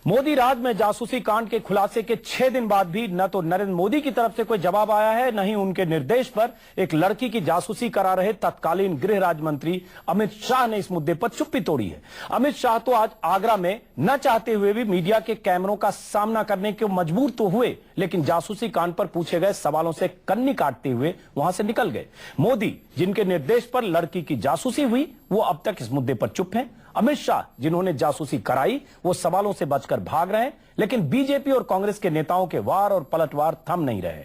मोदी राज में जासूसी कांड के खुलासे के 6 दिन बाद भी न तो नरेंद्र मोदी की तरफ से कोई जवाब आया है, न ही उनके निर्देश पर एक लड़की की जासूसी करा रहे तत्कालीन गृह राज्य मंत्री अमित शाह ने इस मुद्दे पर चुप्पी तोड़ी है। अमित शाह तो आज आगरा में न चाहते हुए भी मीडिया के कैमरों का सामना करने के मजबूर तो हुए, लेकिन जासूसी कांड पर पूछे गए सवालों से कन्नी काटते हुए वहां से निकल गए। मोदी जिनके निर्देश पर लड़की की जासूसी हुई, वो अब तक इस मुद्दे पर चुप हैं। अमित शाह जिन्होंने जासूसी कराई, वो सवालों से बचकर भाग रहे हैं, लेकिन बीजेपी और कांग्रेस के नेताओं के वार और पलटवार थम नहीं रहे।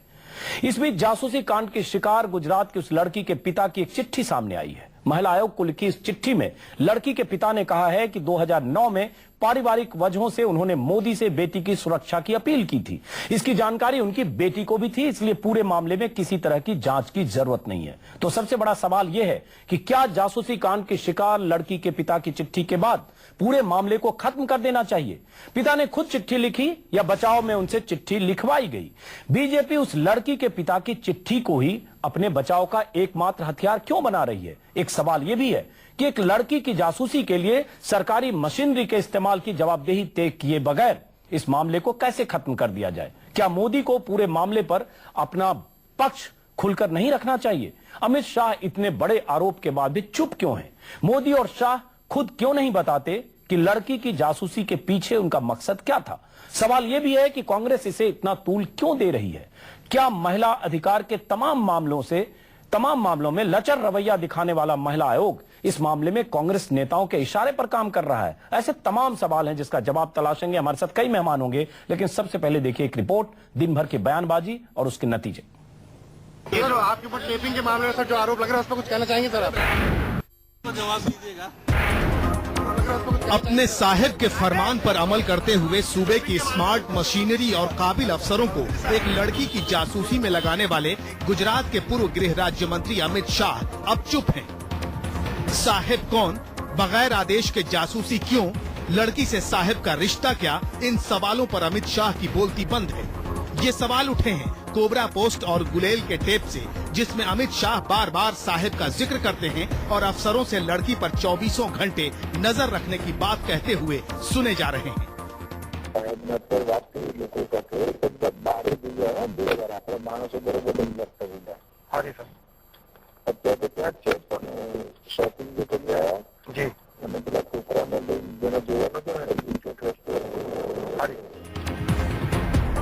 इस बीच जासूसी कांड के शिकार गुजरात की उस लड़की के पिता की एक चिट्ठी सामने आई है। महिला आयोग को लिखी इस चिट्ठी में लड़की के पिता ने कहा है कि 2009 में पारिवारिक वजहों से उन्होंने मोदी से बेटी की सुरक्षा की अपील की थी। इसकी जानकारी उनकी बेटी को भी थी, इसलिए पूरे मामले में किसी तरह की जांच की जरूरत नहीं है। तो सबसे बड़ा सवाल यह है कि क्या जासूसी कांड के शिकार लड़की के पिता की चिट्ठी के बाद पूरे मामले को खत्म कर देना चाहिए? पिता ने खुद चिट्ठी लिखी या बचाव में उनसे चिट्ठी लिखवाई गई? बीजेपी उस लड़की के पिता की चिट्ठी को ही अपने बचाव का एकमात्र हथियार क्यों बना रही है? एक सवाल यह भी है कि एक लड़की की जासूसी के लिए सरकारी मशीनरी के इस्तेमाल की जवाबदेही तय किए बगैर इस मामले को कैसे खत्म कर दिया जाए? क्या मोदी को पूरे मामले पर अपना पक्ष खुलकर नहीं रखना चाहिए? अमित शाह इतने बड़े आरोप के बाद भी चुप क्यों हैं? मोदी और शाह खुद क्यों नहीं बताते कि लड़की की जासूसी के पीछे उनका मकसद क्या था? सवाल यह भी है कि कांग्रेस इसे इतना तूल क्यों दे रही है? क्या महिला अधिकार के तमाम मामलों में लचर रवैया दिखाने वाला महिला आयोग इस मामले में कांग्रेस नेताओं के इशारे पर काम कर रहा है? ऐसे तमाम सवाल हैं जिसका जवाब तलाशेंगे। हमारे साथ कई मेहमान होंगे, लेकिन सबसे पहले देखिए एक रिपोर्ट, दिन भर की बयानबाजी और उसके नतीजे। सर, आपके ऊपर टेपिंग के मामले में सर जो आरोप लग रहा है उस पर कुछ कहना चाहेंगे सर? आप तो जवाब दीजिएगा। अपने साहिब के फरमान पर अमल करते हुए सूबे की स्मार्ट मशीनरी और काबिल अफसरों को एक लड़की की जासूसी में लगाने वाले गुजरात के पूर्व गृह राज्य मंत्री अमित शाह अब चुप हैं। साहिब कौन, बगैर आदेश के जासूसी क्यों, लड़की से साहिब का रिश्ता क्या, इन सवालों पर अमित शाह की बोलती बंद है। ये सवाल उठे हैं कोबरा पोस्ट और गुलेल के टेप से, जिसमें अमित शाह बार बार साहिब का जिक्र करते हैं और अफसरों से लड़की पर 24 घंटे नजर रखने की बात कहते हुए सुने जा रहे हैं।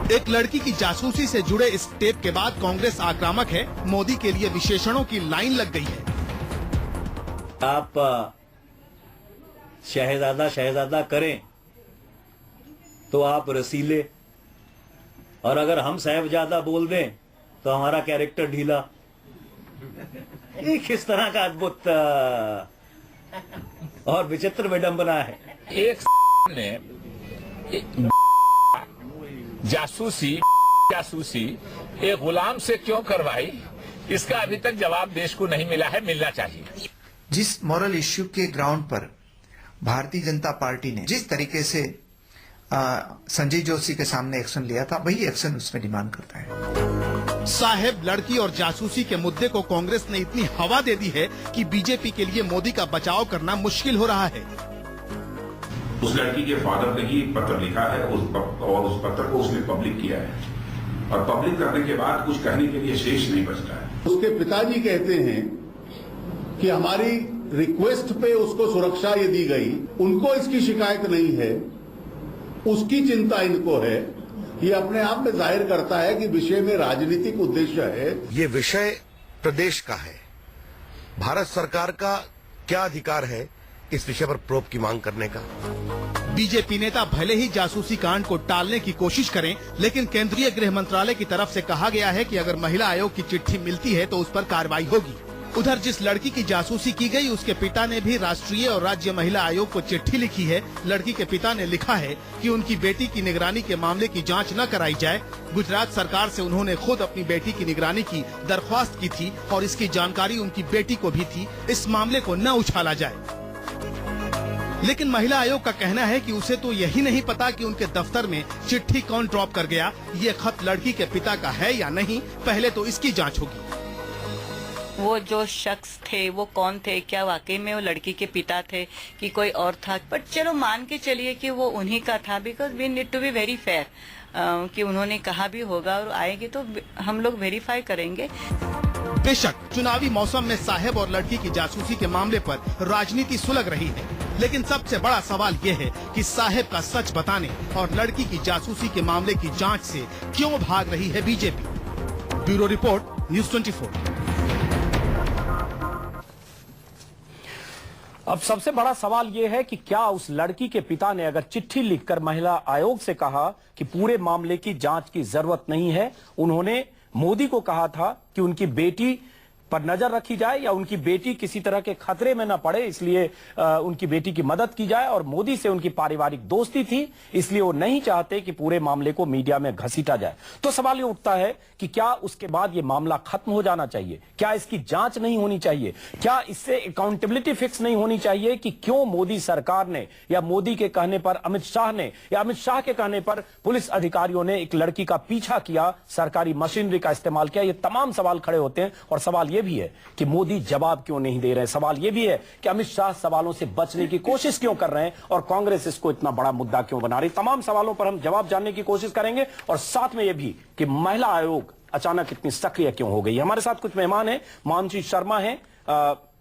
एक लड़की की जासूसी से जुड़े इस टेप के बाद कांग्रेस आक्रामक है। मोदी के लिए विशेषणों की लाइन लग गई है। आप शहजादा करें तो आप रसीले, और अगर हम साहबजादा बोल दें तो हमारा कैरेक्टर ढीला। ये किस तरह का अद्भुत और विचित्र विडंबना है। एक ने जासूसी एक गुलाम से क्यों करवाई, इसका अभी तक जवाब देश को नहीं मिला है, मिलना चाहिए। जिस मॉरल इश्यू के ग्राउंड पर भारतीय जनता पार्टी ने जिस तरीके से संजय जोशी के सामने एक्शन लिया था, वही एक्शन उसमें डिमांड करता है। साहिब, लड़की और जासूसी के मुद्दे को कांग्रेस ने इतनी हवा दे दी है कि बीजेपी के लिए मोदी का बचाव करना मुश्किल हो रहा है। उस लड़की के फादर ने ही पत्र लिखा है और उस पत्र को उसने पब्लिक किया है, और पब्लिक करने के बाद कुछ कहने के लिए शेष नहीं बचता है। उसके पिताजी कहते हैं कि हमारी रिक्वेस्ट पे उसको सुरक्षा ये दी गई, उनको इसकी शिकायत नहीं है, उसकी चिंता इनको है। ये अपने आप में जाहिर करता है कि विषय में राजनीतिक उद्देश्य है। ये विषय प्रदेश का है, भारत सरकार का क्या अधिकार है इस विषय पर प्रोब की मांग करने का? बीजेपी नेता भले ही जासूसी कांड को टालने की कोशिश करें, लेकिन केंद्रीय गृह मंत्रालय की तरफ से कहा गया है कि अगर महिला आयोग की चिट्ठी मिलती है तो उस पर कार्रवाई होगी। उधर जिस लड़की की जासूसी की गई, उसके पिता ने भी राष्ट्रीय और राज्य महिला आयोग को चिट्ठी लिखी है। लड़की के पिता ने लिखा है कि उनकी बेटी की निगरानी के मामले की जांच न कराई जाए। गुजरात सरकार से उन्होंने खुद अपनी बेटी की निगरानी की दरख्वास्त की थी और इसकी जानकारी उनकी बेटी को भी थी। इस मामले को न उछाला जाए। लेकिन महिला आयोग का कहना है कि उसे तो यही नहीं पता कि उनके दफ्तर में चिट्ठी कौन ड्रॉप कर गया। ये खत लड़की के पिता का है या नहीं, पहले तो इसकी जांच होगी। वो जो शख्स थे वो कौन थे, क्या वाकई में वो लड़की के पिता थे कि कोई और था, पर चलो मान के चलिए कि वो उन्हीं का था, because we need to be very fair कि उन्होंने कहा भी होगा और आएंगे तो हम लोग वेरीफाई करेंगे। बेशक चुनावी मौसम में साहेब और लड़की की जासूसी के मामले पर राजनीति सुलग रही है, लेकिन सबसे बड़ा सवाल ये है कि साहेब का सच बताने और लड़की की जासूसी के मामले की जांच से क्यों भाग रही है बीजेपी। Bureau report, news 24। अब सबसे बड़ा सवाल यह है कि क्या उस लड़की के पिता ने अगर चिट्ठी लिखकर महिला आयोग से कहा कि पूरे मामले की जांच की जरूरत नहीं है, उन्होंने मोदी को कहा था कि उनकी बेटी पर नजर रखी जाए या उनकी बेटी किसी तरह के खतरे में न पड़े, इसलिए उनकी बेटी की मदद की जाए, और मोदी से उनकी पारिवारिक दोस्ती थी, इसलिए वो नहीं चाहते कि पूरे मामले को मीडिया में घसीटा जाए। तो सवाल ये उठता है कि क्या उसके बाद ये मामला खत्म हो जाना चाहिए? क्या इसकी जांच नहीं होनी चाहिए? क्या इससे अकाउंटेबिलिटी फिक्स नहीं होनी चाहिए कि क्यों मोदी सरकार ने या मोदी के कहने पर अमित शाह ने या अमित शाह के कहने पर पुलिस अधिकारियों ने एक लड़की का पीछा किया, सरकारी मशीनरी का इस्तेमाल किया? ये तमाम सवाल खड़े होते हैं। और सवाल ये भी है कि मोदी जवाब क्यों नहीं दे रहे हैं। सवाल यह भी है कि अमित शाह सवालों से बचने की कोशिश क्यों कर रहे हैं और कांग्रेस इसको इतना बड़ा मुद्दा क्यों बना रही। तमाम सवालों पर हम जवाब जानने की कोशिश करेंगे, और साथ में यह भी कि महिला आयोग अचानक इतनी सक्रिय क्यों हो गई। हमारे साथ कुछ मेहमान हैं। मानसी शर्मा हैं,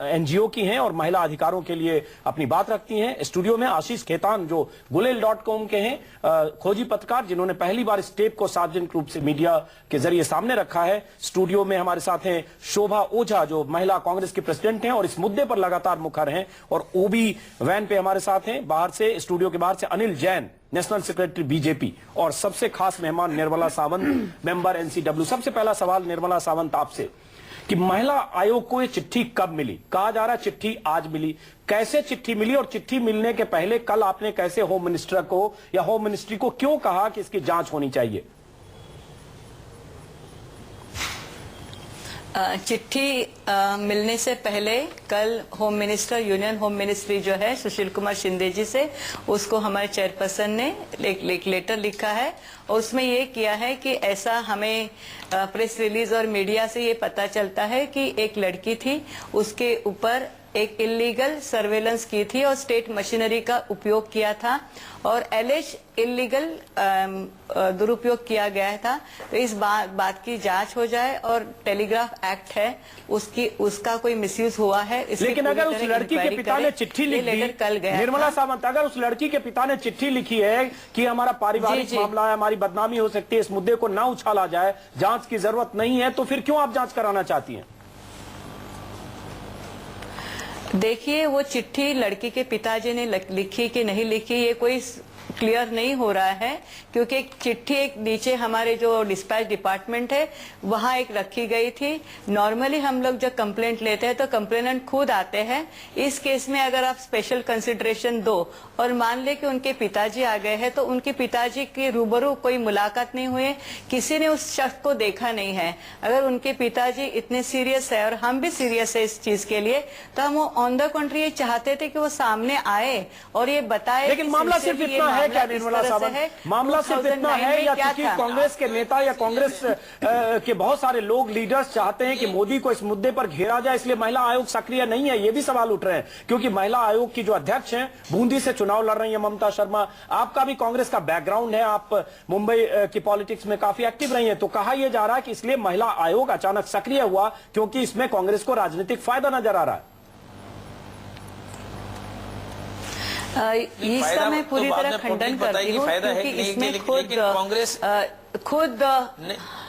एनजीओ की हैं और महिला अधिकारों के लिए अपनी बात रखती हैं। स्टूडियो में आशीष खेतान जो गुलेल.com के हैं, खोजी पत्रकार, जिन्होंने पहली बार इस टेप को सार्वजनिक रूप से मीडिया के जरिए सामने रखा है। स्टूडियो में हमारे साथ हैं शोभा ओझा जो महिला कांग्रेस की प्रेसिडेंट हैं और इस मुद्दे पर लगातार मुखर हैं, और ओबी वैन पे हमारे साथ हैं बाहर से, स्टूडियो के बाहर से Anil Jain, national secretary BJP, और सबसे खास मेहमान निर्मला सावंत, मेंबर एनसीडब्ल्यू। सबसे पहला सवाल निर्मला सावंत आपसे कि महिला आयोग को ये चिट्ठी कब मिली? कहा जा रहा है चिट्ठी आज मिली, कैसे चिट्ठी मिली? और चिट्ठी मिलने के पहले कल आपने कैसे होम मिनिस्टर को या होम मिनिस्ट्री को क्यों कहा कि इसकी जांच होनी चाहिए? चिट्ठी मिलने से पहले कल home minister, union home ministry जो है सुशील कुमार शिंदे जी से, उसको हमारे चेयरपर्सन ने एक लेटर लिखा है और उसमें ये किया है कि ऐसा हमें प्रेस रिलीज और मीडिया से ये पता चलता है कि एक लड़की थी, उसके ऊपर एक इलीगल सर्वेलेंस की थी और स्टेट मशीनरी का उपयोग किया था और एलिज इलीगल दुरुपयोग किया गया था। तो इस बात की जांच हो जाए और टेलीग्राफ एक्ट है उसका कोई मिसयूज हुआ है। लेकिन अगर उस लड़की के पिता ने चिट्ठी लिखी, कल गया निर्मला सावंत, अगर उस लड़की के पिता ने चिट्ठी लिखी है कि हमारा पारिवारिक मामला है, हमारी बदनामी हो सकती है, इस मुद्दे को ना उछाला जाए, जांच की जरूरत नहीं है, तो फिर क्यों आप जांच कराना चाहती हैं? देखिए, वो चिट्ठी लड़की के पिताजी ने लिखी कि नहीं लिखी ये कोई क्लियर नहीं हो रहा है, क्योंकि एक चिट्ठी एक नीचे हमारे जो डिस्पैच डिपार्टमेंट है वहां एक रखी गई थी। नॉर्मली हम लोग जब कंप्लेंट लेते हैं तो कंप्लेनेंट खुद आते हैं। इस केस में अगर आप स्पेशल कंसिडरेशन दो और मान ले कि उनके पिताजी आ गए हैं तो उनके पिताजी के रूबरू कोई मुलाकात नहीं हुई, किसी ने उस शख्स को देखा नहीं है। अगर उनके पिताजी इतने सीरियस है और हम भी सीरियस है इस चीज के लिए, तो हम ऑन द कंट्री ये चाहते थे कि वो सामने आए और ये बताए। लेकिन मामला सिर्फ इतना है क्या निर्मला सावंत? मामला सिर्फ इतना है या क्योंकि कांग्रेस के नेता या कांग्रेस के बहुत सारे लोग, लीडर्स चाहते हैं कि मोदी को इस मुद्दे पर घेरा जाए, इसलिए महिला आयोग सक्रिय नहीं है? ये भी सवाल उठ रहे हैं, क्योंकि महिला आयोग की जो अध्यक्ष हैं, बूंदी से चुनाव लड़ रही है ममता शर्मा, आपका भी कांग्रेस का बैकग्राउंड है, आप मुंबई की पॉलिटिक्स में काफी एक्टिव रही है, तो कहा यह जा रहा है कि इसलिए महिला आयोग अचानक सक्रिय हुआ क्योंकि इसमें कांग्रेस को राजनीतिक फायदा नजर आ रहा है। इसका मैं पूरी तरह खंडन करती हूँ, क्योंकि इसमें खुद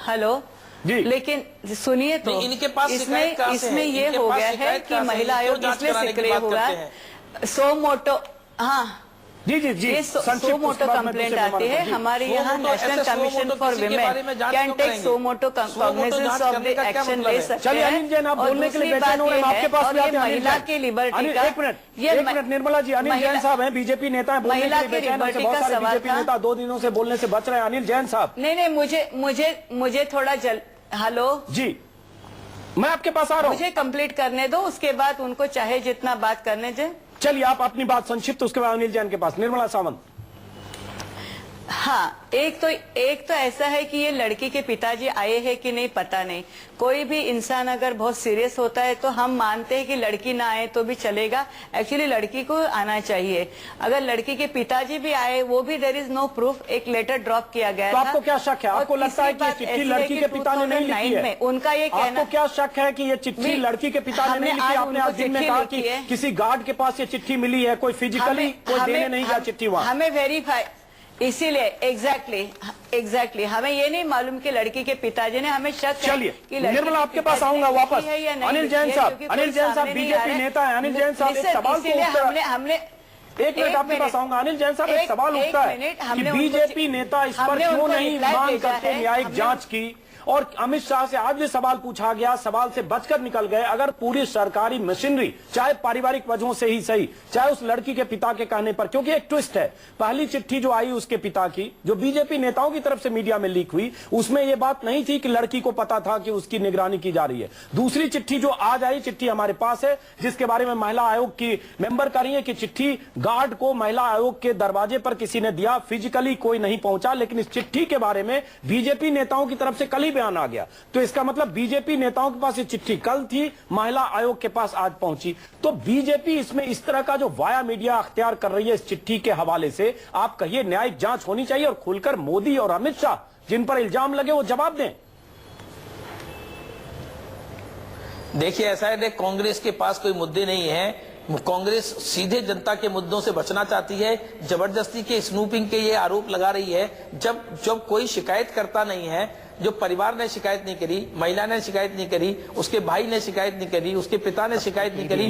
हेलो जी, लेकिन सुनिए तो इसमें ये हो गया है कि महिला आयोग इसलिए सक्रिय हुआ है, सो मोटो, हाँ जी जी जी, सो मोटो कंप्लेंट आती है हमारे यहाँ। National Commission for Women can take suo motu cognizance of the action ले सकते हैं। अनिल जैन, आप बोलने के लिए बैठे हैं, आपके पास भी आते हैं। महिला की लिबर्टी का, एक मिनट निर्मला जी, अनिल जैन साहब हैं, बीजेपी नेता हैं, महिला की लिबर्टी का सवाल बीजेपी नेता 2 दिनों से बोलने से बच रहे हैं। अनिल जैन साहब, नहीं, मुझे थोड़ा हेलो जी, मैं आपके पास आ रहा हूँ, मुझे कंप्लीट करने दो, उसके बाद उनको चाहे जितना बात करने दें। चलिए, आप अपनी बात संक्षिप्त, उसके बाद अनिल जैन के पास। निर्मला सावंत, हाँ, एक तो ऐसा है कि ये लड़की के पिताजी आए हैं कि नहीं पता नहीं। कोई भी इंसान अगर बहुत सीरियस होता है तो हम मानते हैं कि लड़की ना आए तो भी चलेगा, एक्चुअली लड़की को आना चाहिए। अगर लड़की के पिताजी भी आए, वो भी देयर इज नो प्रूफ, एक लेटर ड्रॉप किया गया तो था। आपको क्या शक है? आपको लगता है कि ये चिट्ठी लड़की के पिता ने नहीं लिखी है? उनका ये कहना, आपको क्या शक है कि ये चिट्ठी लड़की के पिता ने नहीं लिखी? आपने आज दिन में कहा कि किसी गार्ड के पास ये चिट्ठी मिली है, कोई फिजिकली कोई देने नहीं गया चिट्ठी वहां। हमें वेरीफाई, इसीलिए एग्जैक्टली हमें ये नहीं मालूम कि लड़की के पिताजी ने, हमें शक है कि निर्मला आपके पास आऊंगा वापस। अनिल जैन साहब बीजेपी नेता है। अनिल जैन साहब, एक सवाल तो हमने एक मिनट आपके पास आऊंगा। अनिल जैन साहब, एक सवाल उठता है कि बीजेपी नेता इस पर क्यों नहीं मांग करते न्यायिक जांच की? और अमित शाह से आज भी सवाल पूछा गया, सवाल से बचकर निकल गए। अगर पूरी सरकारी मशीनरी, चाहे पारिवारिक वजहों से ही सही, चाहे उस लड़की के पिता के कहने पर, क्योंकि एक ट्विस्ट है, पहली चिट्ठी जो आई उसके पिता की, जो बीजेपी नेताओं की तरफ से मीडिया में लीक हुई, उसमें यह बात नहीं थी कि लड़की को पता था कि उसकी निगरानी की जा रही है। दूसरी चिट्ठी जो आज आई, चिट्ठी हमारे पास है, जिसके बारे में महिला आयोग की मेंबर कह रही है कि चिट्ठी गार्ड को महिला आयोग के दरवाजे पर किसी ने दिया, फिजिकली कोई नहीं पहुंचा। लेकिन इस चिट्ठी के बारे में बीजेपी नेताओं की तरफ से कल ही बयान आ गया। तो इसका मतलब बीजेपी नेताओं के पास ये चिट्ठी कल थी, महिला आयोग के पास आज पहुंची। तो बीजेपी इसमें इस तरह का जो वाया मीडिया अख्तियार कर रही है इस चिट्ठी के हवाले से, आप कहिए न्यायिक जांच होनी चाहिए और खुलकर मोदी और अमित शाह जिन पर इल्जाम लगे वो जवाब दें। देखिए, ऐसा है, कांग्रेस के पास कोई मुद्दे नहीं है। कांग्रेस सीधे जनता के मुद्दों से बचना चाहती है। जबरदस्ती के स्नूपिंग के ये आरोप लगा रही है। जब कोई शिकायत करता नहीं है, जो परिवार ने शिकायत नहीं करी, महिला ने शिकायत नहीं करी, उसके भाई ने शिकायत नहीं करी, उसके पिता ने शिकायत नहीं करी।